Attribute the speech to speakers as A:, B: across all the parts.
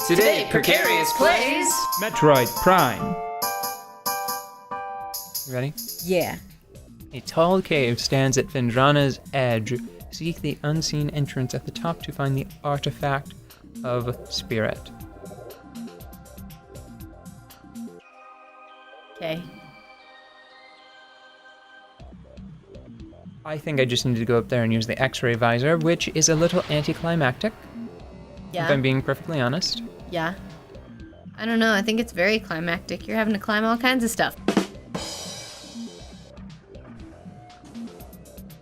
A: Today, Precarious plays
B: Metroid Prime. You ready?
C: Yeah.
B: A tall cave stands at Vendrana's edge. Seek the unseen entrance at the top to find the artifact of spirit.
C: Okay.
B: I think I just need to go up there and use the X-ray visor, which is a little anticlimactic,
C: Yeah.
B: if I'm being perfectly honest.
C: Yeah. I don't know. I think it's very climactic. You're having to climb all kinds of stuff.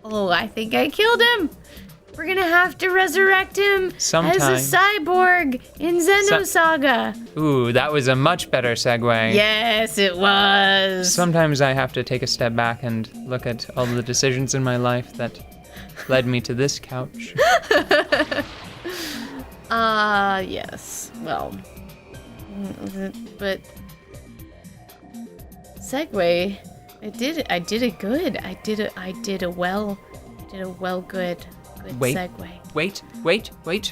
C: Oh, I think I killed him. We're gonna have to resurrect him
B: Sometimes.
C: as a cyborg in Xenosaga.
B: Ooh, that was a much better segue.
C: Yes, it was.
B: Sometimes I have to take a step back and look at all the decisions in my life that led me to this couch.
C: Yes. Well, but segue. I did it good. I did a well good
B: Wait.
C: segue.
B: Wait.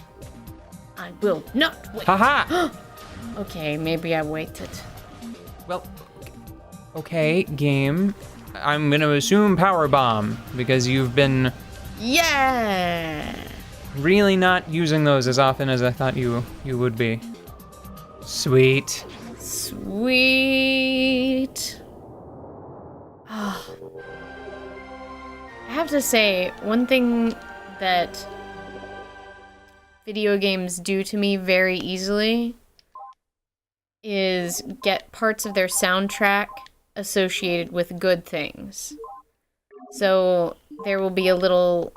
C: I will not wait.
B: Haha!
C: Okay, maybe I waited.
B: Well, okay, game. I'm gonna assume power bomb because you've been
C: Yeah.
B: really not using those as often as I thought you would be. Sweet.
C: Sweet. Oh. I have to say, one thing that video games do to me very easily is get parts of their soundtrack associated with good things. So there will be a little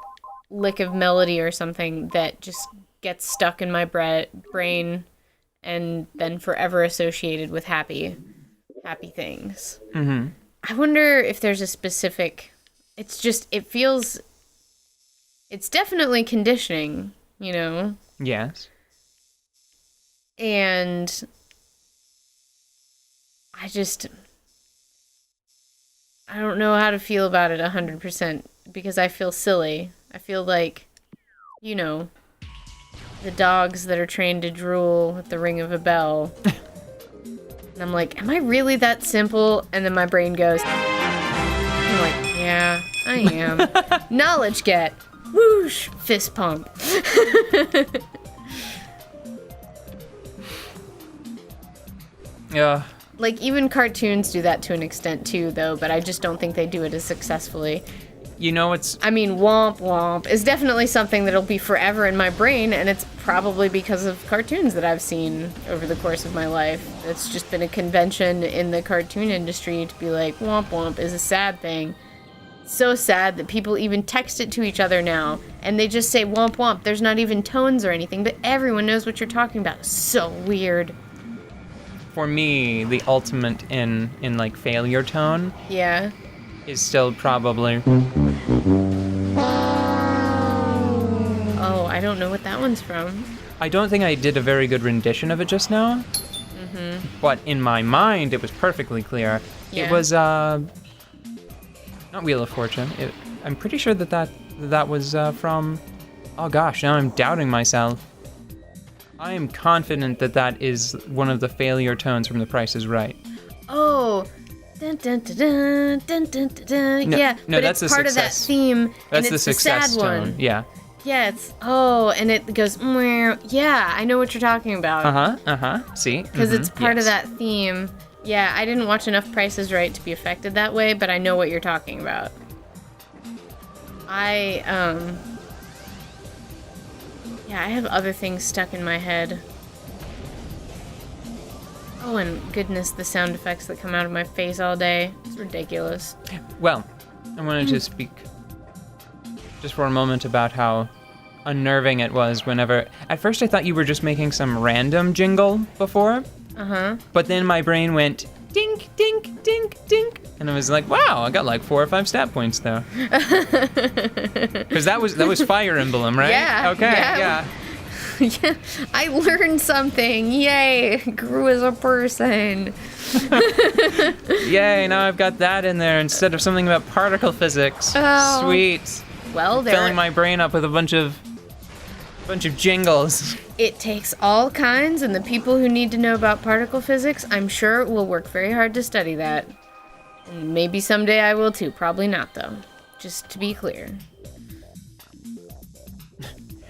C: lick of melody or something that just gets stuck in my brain and then forever associated with happy things.
B: Mm-hmm.
C: I wonder if there's a specific... It's definitely conditioning, you know?
B: Yes.
C: And I don't know how to feel about it 100% because I feel silly. I feel like, you know, the dogs that are trained to drool at the ring of a bell. And I'm like, am I really that simple? And then my brain goes, I'm like, yeah, I am. Knowledge get. Whoosh! Fist pump.
B: Yeah.
C: Like, even cartoons do that to an extent too, though, but I just don't think they do it as successfully.
B: You know, it's...
C: I mean, Whomp Whomp is definitely something that'll be forever in my brain, and it's probably because of cartoons that I've seen over the course of my life. It's just been a convention in the cartoon industry to be like, Whomp Whomp is a sad thing. So sad that people even text it to each other now, and they just say Whomp Whomp. There's not even tones or anything, but everyone knows what you're talking about. So weird.
B: For me, the ultimate in like failure tone
C: Yeah.
B: is still probably...
C: Oh, I don't know what that one's from.
B: I don't think I did a very good rendition of it just now.
C: Mm-hmm.
B: But in my mind, it was perfectly clear.
C: Yeah.
B: It was, not Wheel of Fortune. I'm pretty sure that was from... Oh gosh, now I'm doubting myself. I am confident that is one of the failure tones from The Price is Right.
C: Oh, dun, dun, dun, dun, dun, dun, dun.
B: No,
C: Yeah,
B: no,
C: but
B: that's
C: it's
B: the
C: part of that
B: success.
C: theme,
B: That's
C: and
B: the
C: it's the
B: success
C: sad
B: tone.
C: one.
B: Yeah.
C: Yeah, it's and it goes. Yeah, I know what you're talking about.
B: See?
C: Because it's part of
B: yes.
C: that theme. Yeah, I didn't watch enough Price is Right to be affected that way, but I know what you're talking about. Yeah, I have other things stuck in my head. Oh, and goodness, the sound effects that come out of my face all day. It's ridiculous.
B: Well, I wanted to speak just for a moment about how unnerving it was whenever... At first I thought you were just making some random jingle before.
C: Uh-huh.
B: But then my brain went dink, dink, dink, dink. And I was like, wow, I got like 4 or 5 stat points though. Because that was Fire Emblem, right?
C: Yeah.
B: Okay,
C: Yeah, I learned something. Yay. Grew as a person.
B: Yay, now I've got that in there instead of something about particle physics.
C: Oh.
B: Sweet.
C: Well,
B: Filling my brain up with a bunch of Bunch of jingles.
C: It takes all kinds, and the people who need to know about particle physics, I'm sure, will work very hard to study that. And maybe someday I will too. Probably not, though. Just to be clear.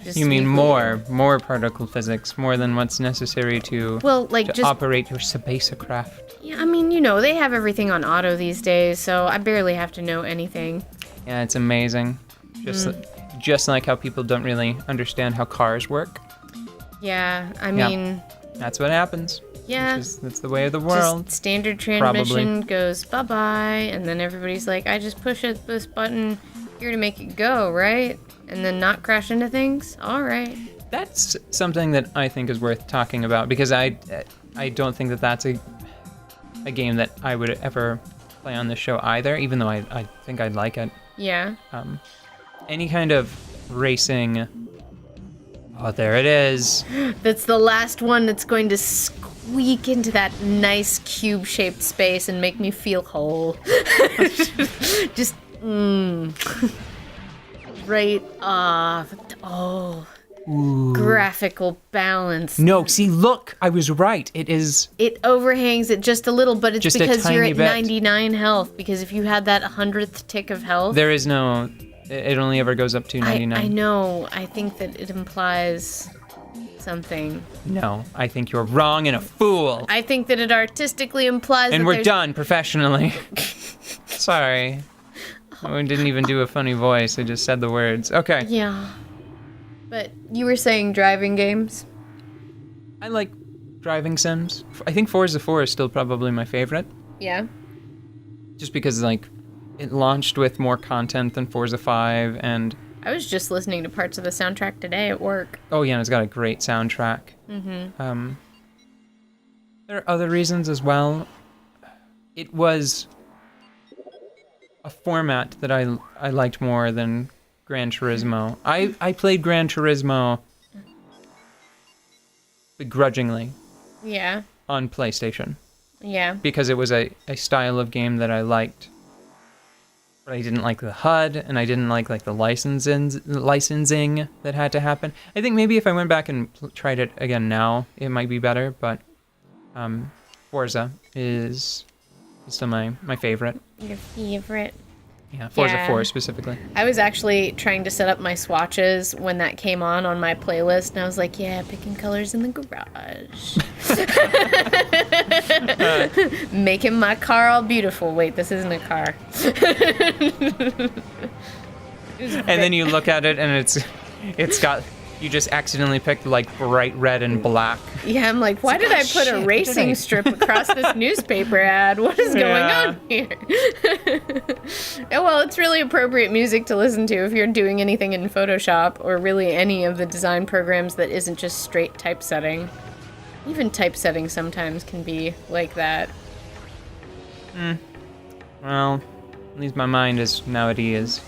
B: You mean more particle physics, more than what's necessary to, operate your spacecraft.
C: Yeah, I mean, they have everything on auto these days, so I barely have to know anything.
B: Yeah, it's amazing. Just like how people don't really understand how cars work.
C: Yeah, I mean...
B: That's what happens.
C: Yeah.
B: That's the way of the world.
C: Just standard transmission goes bye-bye, and then everybody's like, I just push this button here to make it go, right? And then not crash into things? All right.
B: That's something that I think is worth talking about, because I don't think that that's a game that I would ever play on this show either, even though I think I'd like it.
C: Yeah.
B: Any kind of racing... Oh, there it is.
C: That's the last one that's going to squeak into that nice cube-shaped space and make me feel whole. Just, right off. Oh.
B: Ooh.
C: Graphical balance.
B: No, see, look, I was right. It is...
C: It overhangs it just a little, but it's
B: just
C: because you're at
B: bit.
C: 99 health, because if you had that 100th tick of health...
B: There is no... It only ever goes up to 99.
C: I know. I think that it implies something.
B: No, I think you're wrong and a fool.
C: I think that it artistically implies
B: and
C: that
B: we're done professionally. Sorry. I didn't even do a funny voice. I just said the words. Okay.
C: Yeah. But you were saying driving games?
B: I like driving sims. I think Forza 4 is still probably my favorite.
C: Yeah.
B: Just because, it launched with more content than Forza 5, and...
C: I was just listening to parts of the soundtrack today at work.
B: Oh, yeah, and it's got a great soundtrack. Mm-hmm. There are other reasons as well. It was a format that I liked more than Gran Turismo. I played Gran Turismo begrudgingly.
C: Yeah.
B: On PlayStation.
C: Yeah.
B: Because it was a style of game that I liked. But I didn't like the HUD, and I didn't like the licensing that had to happen. I think maybe if I went back and tried it again now, it might be better, but Forza is still my favorite.
C: Your favorite?
B: Yeah, Forza 4 specifically.
C: I was actually trying to set up my swatches when that came on my playlist, and I was like, yeah, picking colors in the garage. Making my car all beautiful. Wait, this isn't a car.
B: And then you look at it, and it's got... You just accidentally picked bright red and black.
C: Yeah, I'm like, why did I put a racing strip across this newspaper ad? What is going on here? Well, it's really appropriate music to listen to if you're doing anything in Photoshop or really any of the design programs that isn't just straight typesetting. Even typesetting sometimes can be like that.
B: Well, at least my mind is now at ease.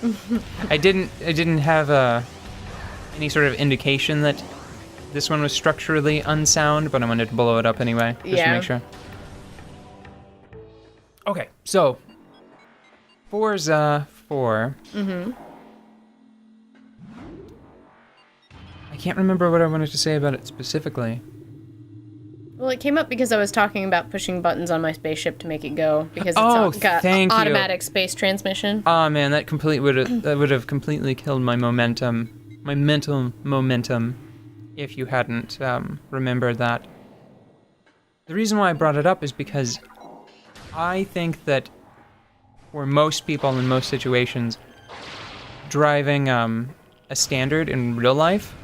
B: I didn't have any sort of indication that this one was structurally unsound, but I wanted to blow it up anyway, just to make sure. Okay, so Forza 4. Mm-hmm. I can't remember what I wanted to say about it specifically.
C: Well, it came up because I was talking about pushing buttons on my spaceship to make it go, because it's got automatic space transmission.
B: Oh man, that would have completely killed my momentum. My mental momentum, if you hadn't remembered that. The reason why I brought it up is because I think that for most people in most situations, driving a standard in real life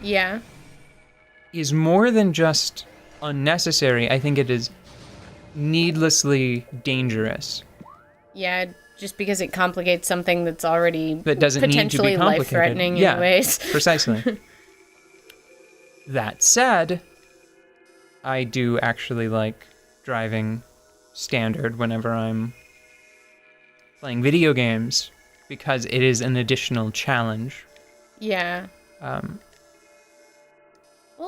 B: is more than just unnecessary. I think it is needlessly dangerous.
C: Yeah, just because it complicates something that's already
B: doesn't
C: potentially
B: need to be
C: life-threatening anyways.
B: Precisely. That said, I do actually like driving standard whenever I'm playing video games, because it is an additional challenge.
C: Yeah. Well,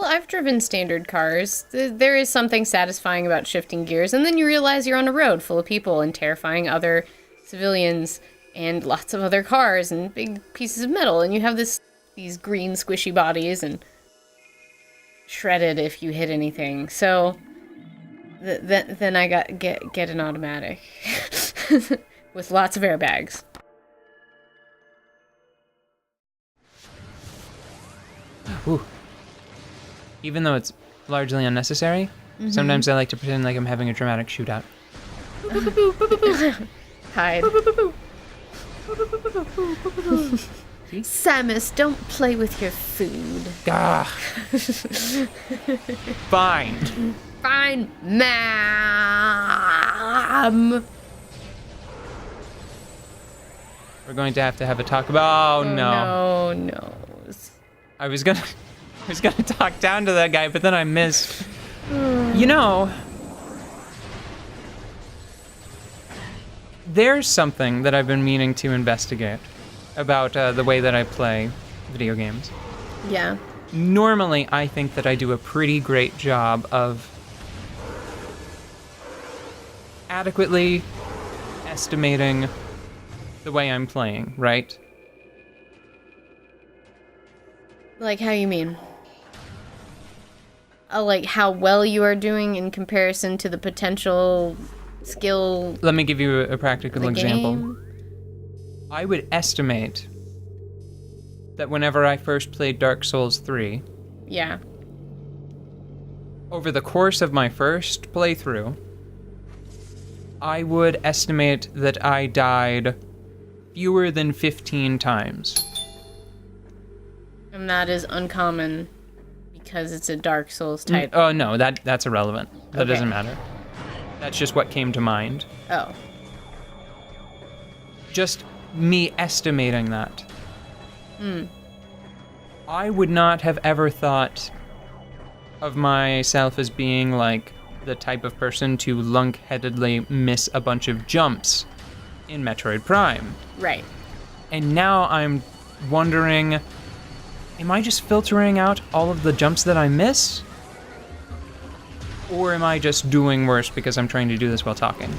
C: I've driven standard cars. There is something satisfying about shifting gears, and then you realize you're on a road full of people and terrifying other civilians and lots of other cars and big pieces of metal, and you have these green squishy bodies, and shredded if you hit anything. So then I get an automatic with lots of airbags.
B: Ooh. Even though it's largely unnecessary, sometimes I like to pretend like I'm having a dramatic shootout.
C: Hide. Samus, don't play with your food.
B: Gah. Fine.
C: Fine, ma'am.
B: We're going to have a talk about. Oh no.
C: No.
B: I was gonna talk down to that guy, but then I missed. You know, there's something that I've been meaning to investigate about the way that I play video games.
C: Yeah.
B: Normally, I think that I do a pretty great job of adequately estimating the way I'm playing, right?
C: Like, how you mean? Like, how well you are doing in comparison to the potential skill.
B: Let me give you a practical example.
C: Game?
B: I would estimate that whenever I first played Dark Souls 3,
C: Yeah.
B: over the course of my first playthrough, I would estimate that I died fewer than 15 times.
C: And that is uncommon because it's a Dark Souls type.
B: Oh, no, that's irrelevant. That
C: Okay.
B: doesn't matter. That's just what came to mind.
C: Oh.
B: Just me estimating that. I would not have ever thought of myself as being like the type of person to lunk-headedly miss a bunch of jumps in Metroid Prime.
C: Right.
B: And now I'm wondering, am I just filtering out all of the jumps that I miss? Or am I just doing worse because I'm trying to do this while talking?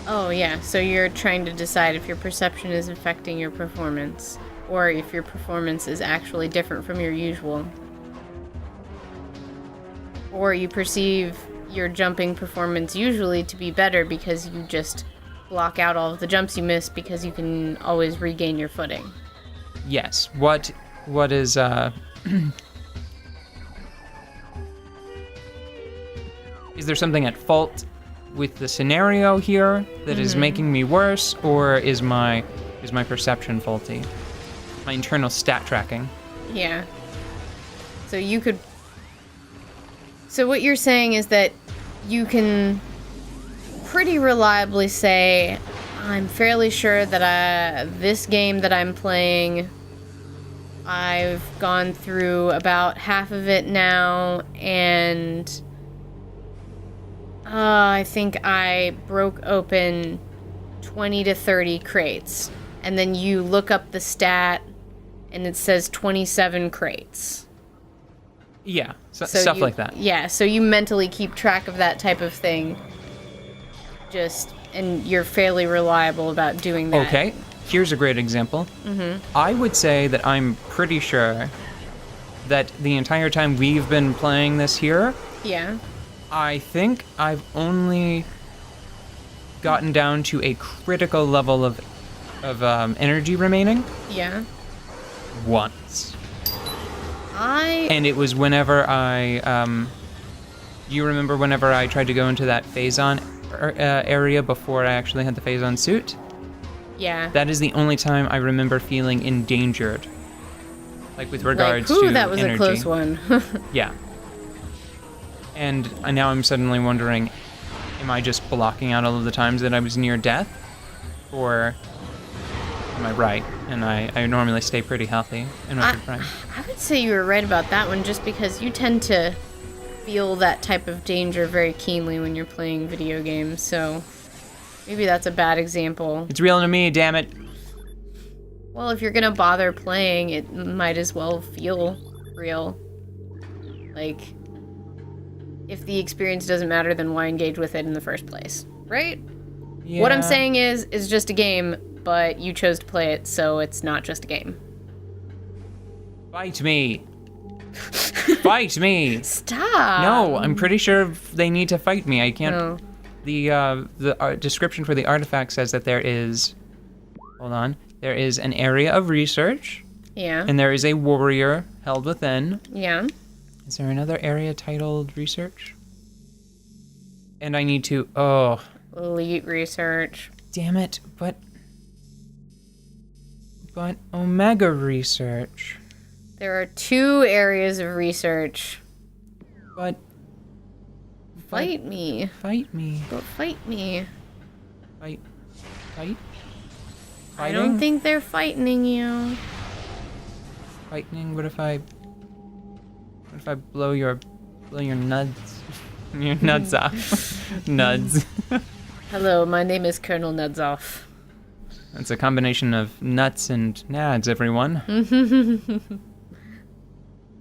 C: Oh, yeah. So you're trying to decide if your perception is affecting your performance, or if your performance is actually different from your usual. Or you perceive your jumping performance usually to be better because you just block out all of the jumps you miss because you can always regain your footing.
B: Yes. What is is there something at fault with the scenario here that is making me worse, or is my perception faulty? My internal stat tracking.
C: Yeah. So what you're saying is that you can pretty reliably say, I'm fairly sure that this game that I'm playing, I've gone through about half of it now, and I think I broke open 20 to 30 crates. And then you look up the stat, and it says 27 crates.
B: Yeah,
C: So
B: stuff
C: you-
B: like that.
C: Yeah, so you mentally keep track of that type of thing. And you're fairly reliable about doing that.
B: Okay, here's a great example. I would say that I'm pretty sure that the entire time we've been playing this here,
C: Yeah.
B: I think I've only gotten down to a critical level of energy remaining
C: Yeah.
B: once.
C: I
B: And it was whenever you remember whenever I tried to go into that Phazon area before I actually had the Phazon suit?
C: yeah.
B: That is the only time I remember feeling endangered. Like with regards
C: ooh,
B: to
C: that was
B: energy.
C: a close one.
B: Yeah. And now I'm suddenly wondering, am I just blocking out all of the times that I was near death? Or am I right? And I normally stay pretty healthy in Metroid Prime.
C: I would say you were right about that one, just because you tend to feel that type of danger very keenly when you're playing video games, so maybe that's a bad example.
B: It's real to me, damn it.
C: Well, if you're gonna bother playing, it might as well feel real. Like, if the experience doesn't matter, then why engage with it in the first place, right?
B: Yeah.
C: What I'm saying is just a game, but you chose to play it, so it's not just a game.
B: Bite me. Fight me!
C: Stop.
B: No, I'm pretty sure they need to fight me. I can't.
C: No.
B: The description for the artifact says that there is. Hold on. There is an area of research,
C: Yeah.
B: and there is a warrior held within.
C: Yeah.
B: Is there another area titled research? And I need to. Oh,
C: Elite research.
B: damn it! But Omega research.
C: There are 2 areas of research.
B: But
C: Fight me.
B: fight me.
C: Go fight me.
B: Fight.
C: I
B: Fighting?
C: don't think they're fighting you.
B: Fighting. What if I blow your nuts? Your nuts off. Nuds.
C: Hello, my name is Colonel Nudzoff.
B: It's a combination of nuts and nads, everyone.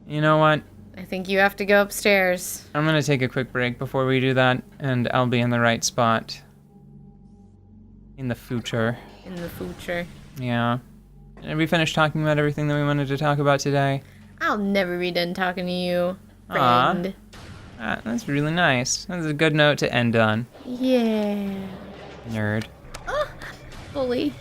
B: You know what?
C: I think you have to go upstairs.
B: I'm gonna take a quick break before we do that, and I'll be in the right spot. In the future.
C: In the future.
B: Yeah. Have we finished talking about everything that we wanted to talk about today?
C: I'll never be done talking to you,
B: Aw.
C: friend.
B: Ah, that's really nice. That's a good note to end on.
C: Yeah.
B: Nerd.
C: Bully.